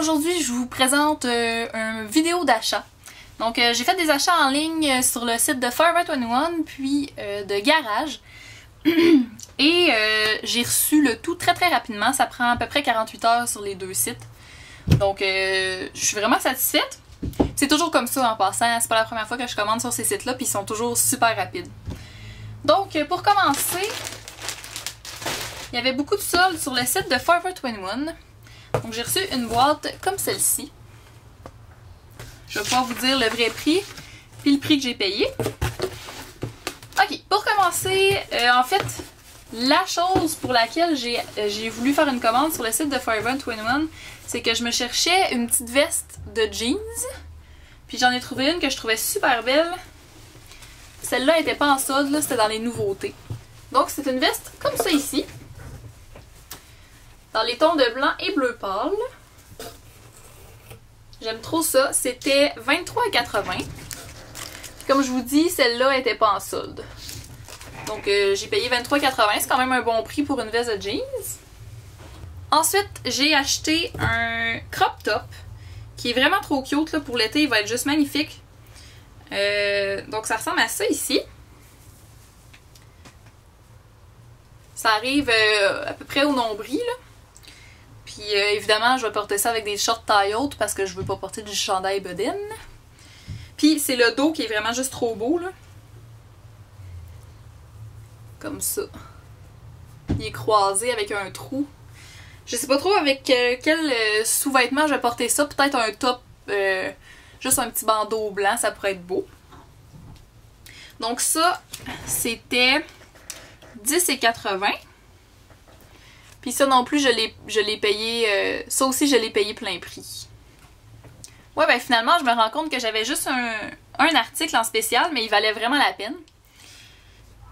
aujourd'hui je vous présente une vidéo d'achat. Donc j'ai fait des achats en ligne sur le site de Forever 21 puis de Garage. Et j'ai reçu le tout très rapidement, ça prend à peu près 48 heures sur les deux sites. Donc je suis vraiment satisfaite. C'est toujours comme ça en passant, c'est pas la première fois que je commande sur ces sites-là, puis ils sont toujours super rapides. Donc pour commencer, il y avait beaucoup de soldes sur le site de Forever 21. Donc j'ai reçu une boîte comme celle-ci. Je vais pouvoir vous dire le vrai prix, puis le prix que j'ai payé. Ok, pour commencer, en fait, la chose pour laquelle j'ai voulu faire une commande sur le site de Forever 21, c'est que je me cherchais une petite veste de jeans. Puis j'en ai trouvé une que je trouvais super belle. Celle-là n'était pas en solde, c'était dans les nouveautés. Donc c'est une veste comme ça ici. Dans les tons de blanc et bleu pâle. J'aime trop ça. C'était 23,80. Comme je vous dis, celle-là n'était pas en solde. Donc j'ai payé 23,80. C'est quand même un bon prix pour une veste de jeans. Ensuite, j'ai acheté un crop top qui est vraiment trop cute. Là, pour l'été, il va être juste magnifique. Donc ça ressemble à ça ici. Ça arrive à peu près au nombril. Là. Puis évidemment, je vais porter ça avec des shorts taille haute parce que je veux pas porter du chandail bedaine. Puis c'est le dos qui est vraiment juste trop beau, là. Comme ça. Il est croisé avec un trou. Je sais pas trop avec quel sous-vêtement je vais porter ça. Peut-être un top, juste un petit bandeau blanc, ça pourrait être beau. Donc ça, c'était 10,80. Puis ça non plus, je l'ai payé, ça aussi je l'ai payé plein prix. Ouais, ben finalement, je me rends compte que j'avais juste un article en spécial, mais il valait vraiment la peine.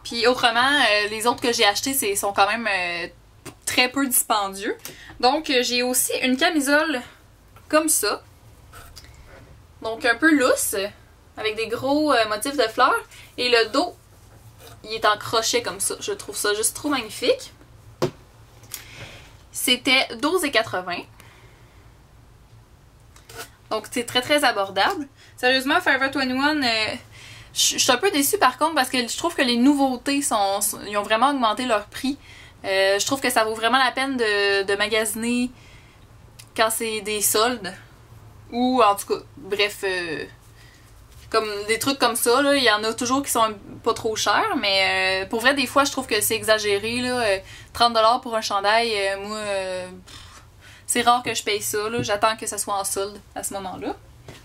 Puis autrement, les autres que j'ai achetés sont quand même très peu dispendieux. Donc j'ai aussi une camisole comme ça. Donc un peu lousse, avec des gros motifs de fleurs. Et le dos, il est en crochet comme ça. Je trouve ça juste trop magnifique. C'était 12,80. Donc c'est très abordable. Sérieusement, Forever 21, je suis un peu déçue par contre parce que je trouve que les nouveautés ils ont vraiment augmenté leur prix. Je trouve que ça vaut vraiment la peine de magasiner quand c'est des soldes. Ou en tout cas, bref, comme des trucs comme ça, là, il y en a toujours qui sont pas trop chers, mais pour vrai, des fois, je trouve que c'est exagéré. Là, 30$ pour un chandail, moi, c'est rare que je paye ça. J'attends que ça soit en solde à ce moment-là.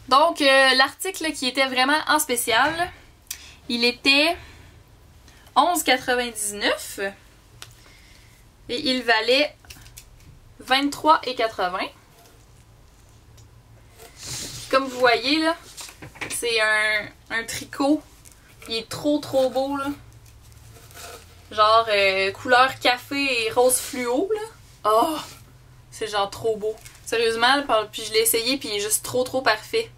Donc, l'article qui était vraiment en spécial, il était 11,99 et il valait 23,80. Comme vous voyez, là, c'est un tricot. Il est trop beau, là. Genre couleur café et rose fluo, là. Oh! C'est genre trop beau. Sérieusement, puis je l'ai essayé puis il est juste trop parfait.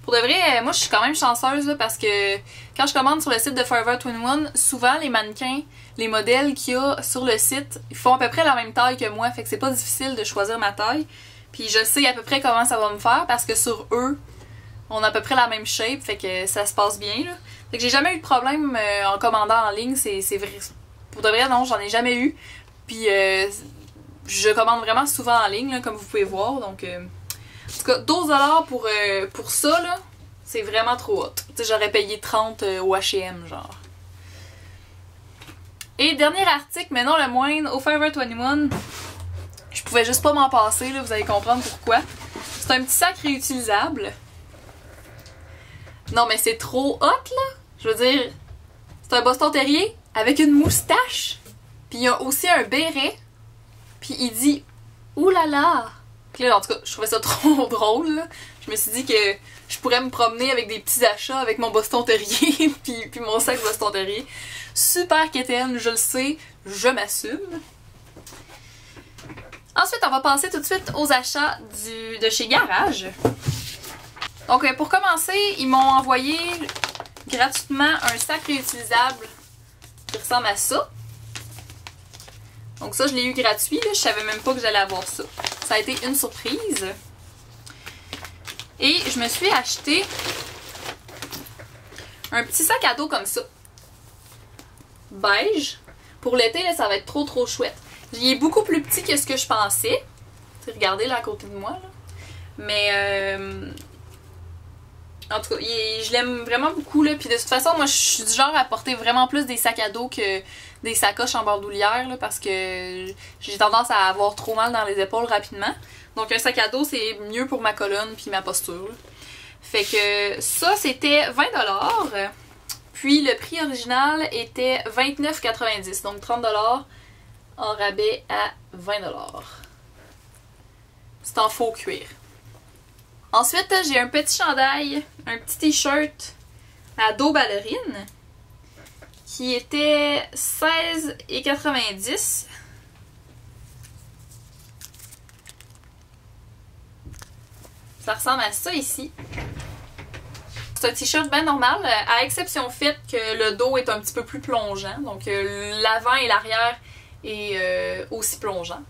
Pour de vrai, moi je suis quand même chanceuse là, parce que quand je commande sur le site de Forever 21, souvent les mannequins, les modèles qu'il y a sur le site, ils font à peu près la même taille que moi. Fait que c'est pas difficile de choisir ma taille. Puis je sais à peu près comment ça va me faire parce que sur eux, on a à peu près la même shape, fait que ça se passe bien là. Fait que j'ai jamais eu de problème en commandant en ligne, c'est vrai. Pour de vrai, non, j'en ai jamais eu. Puis je commande vraiment souvent en ligne, là, comme vous pouvez voir. Donc, en tout cas, 12$ pour ça, là, c'est vraiment trop hot. Tu sais, j'aurais payé 30 au H&M, genre. Et dernier article, mais non le moindre, au Forever 21, je pouvais juste pas m'en passer, là, vous allez comprendre pourquoi. C'est un petit sac réutilisable. Non, mais c'est trop hot, là. Je veux dire, c'est un Boston Terrier avec une moustache. Puis il y a aussi un béret. Puis il dit « Oulala! » Puis là, en tout cas, je trouvais ça trop drôle, là. Je me suis dit que je pourrais me promener avec des petits achats avec mon Boston Terrier puis mon sac Boston Terrier. Super quétaine, je le sais, je m'assume. Ensuite, on va passer tout de suite aux achats de chez Garage. Donc, pour commencer, ils m'ont envoyé gratuitement un sac réutilisable qui ressemble à ça. Donc ça, je l'ai eu gratuit, là. Je savais même pas que j'allais avoir ça. Ça a été une surprise. Et je me suis acheté un petit sac à dos comme ça. Beige. Pour l'été, là, ça va être trop chouette. Il est beaucoup plus petit que ce que je pensais. Regardez là à côté de moi. Là. Mais en tout cas, je l'aime vraiment beaucoup. Là. Puis de toute façon, moi je suis du genre à porter vraiment plus des sacs à dos que des sacoches en bandoulière là, parce que j'ai tendance à avoir trop mal dans les épaules rapidement. Donc un sac à dos, c'est mieux pour ma colonne puis ma posture. Là. Fait que ça, c'était 20$. Puis le prix original était 29,90$. Donc 30$ en rabais à 20$. C'est en faux cuir. Ensuite, j'ai un petit chandail, un petit t-shirt à dos ballerine qui était 16,90$. Ça ressemble à ça ici. C'est un t-shirt bien normal, à exception fait que le dos est un petit peu plus plongeant. Donc l'avant et l'arrière est aussi plongeant.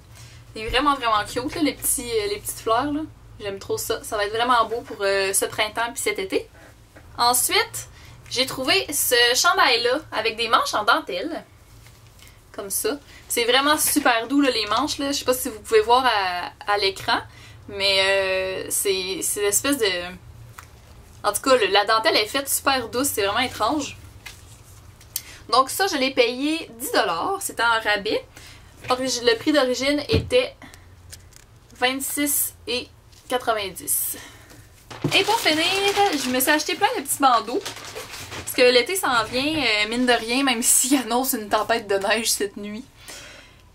C'est vraiment cute, là, les petites fleurs. J'aime trop ça. Ça va être vraiment beau pour ce printemps puis cet été. Ensuite, j'ai trouvé ce chandail-là avec des manches en dentelle. Comme ça. C'est vraiment super doux là, les manches. Là. Je sais pas si vous pouvez voir à l'écran. Mais c'est l'espèce de... En tout cas, la dentelle est faite super douce. C'est vraiment étrange. Donc ça, je l'ai payé 10$. C'était en rabais. Le prix d'origine était 26,90$. Et pour finir, je me suis acheté plein de petits bandeaux. Parce que l'été s'en vient, mine de rien, même s'il annonce une tempête de neige cette nuit.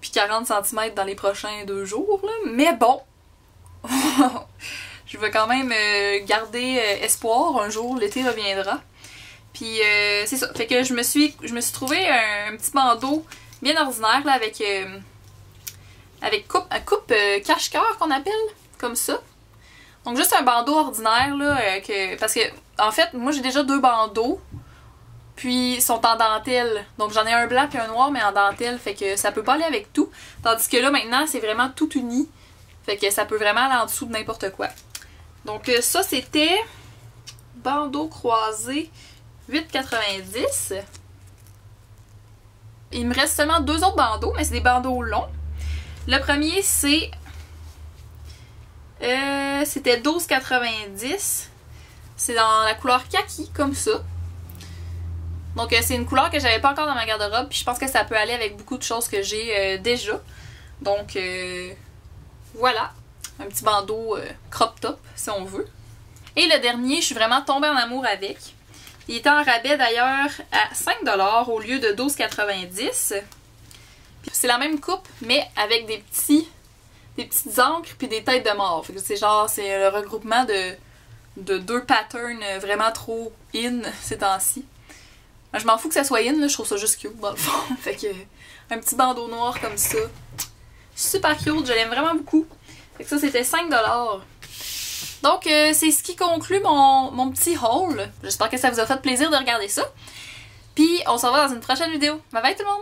Puis 40 cm dans les prochains 2 jours. Là. Mais bon, je veux quand même garder espoir. Un jour, l'été reviendra. Puis c'est ça. Fait que je me suis trouvé un petit bandeau bien ordinaire là, avec coupe cache-cœur qu'on appelle, comme ça. Donc juste un bandeau ordinaire là, parce que en fait moi j'ai déjà 2 bandeaux, puis ils sont en dentelle. Donc j'en ai un blanc et un noir mais en dentelle, fait que ça peut pas aller avec tout. Tandis que là maintenant c'est vraiment tout uni, fait que ça peut vraiment aller en dessous de n'importe quoi. Donc ça c'était bandeau croisé 8,90$. Il me reste seulement 2 autres bandeaux, mais c'est des bandeaux longs. Le premier, c'était 12,90$. C'est dans la couleur kaki, comme ça. Donc c'est une couleur que j'avais pas encore dans ma garde-robe, puis je pense que ça peut aller avec beaucoup de choses que j'ai déjà. Donc voilà, un petit bandeau crop top, si on veut. Et le dernier, je suis vraiment tombée en amour avec. Il était en rabais d'ailleurs à 5$ au lieu de 12,90$. C'est la même coupe, mais avec des petites encres puis des têtes de mort. C'est le regroupement de 2 patterns vraiment trop in ces temps-ci. Je m'en fous que ça soit in, là, je trouve ça juste cute dans le fond. Fait que un petit bandeau noir comme ça. Super cute, je l'aime vraiment beaucoup. Fait que ça c'était 5$. Donc, c'est ce qui conclut mon petit haul. J'espère que ça vous a fait plaisir de regarder ça. Puis, on se revoit dans une prochaine vidéo. Bye bye tout le monde!